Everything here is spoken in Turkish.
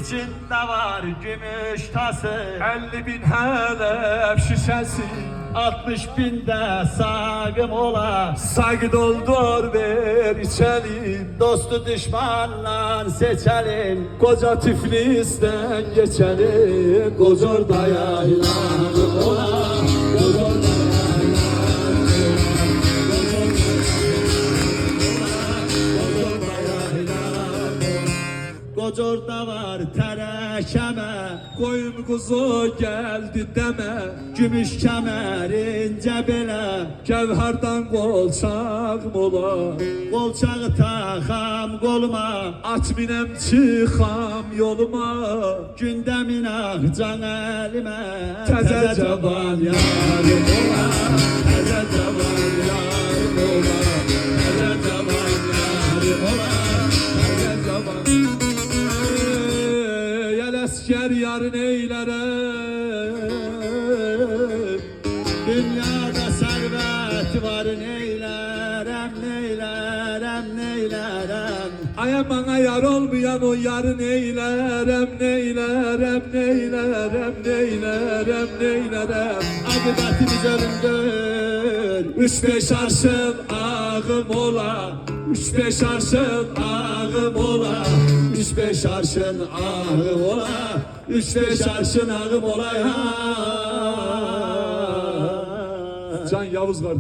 İçinde var gümüş tası, 50.000 helep şişesi, 60.000 de sagım ola. saygı doldur ver içelim. Dostu düşmanla seçelim. Koca Tiflis'ten geçelim. Gocorda'ya Yaylanım ola. Kocorda var terekeme, koyun kuzu geldi deme. gümüş kemerince bele. Gevherden kolçağım ola. Kolçağı takam koluma, At minem çıxam yoluma. gündemin ah can elime. Təzə cavan yarım ola, təzə cavan yarım ola, təzə cavan yarım ola, təzə cavan. Yel esker yarın eylerem. Dünyada servet var neylerem, neylerem, neylerem. Aya bana yar olmayan o yarın eylerem. Neylerem, neylerem, neylerem, neylerem. Akıbetimiz ölümdür. 3-5 arşın ağım ola. 3-5 arşın ağım ola. 3-5 arşın ahım ola, 3-5 arşın ahım ola ya. Can Yavuz var.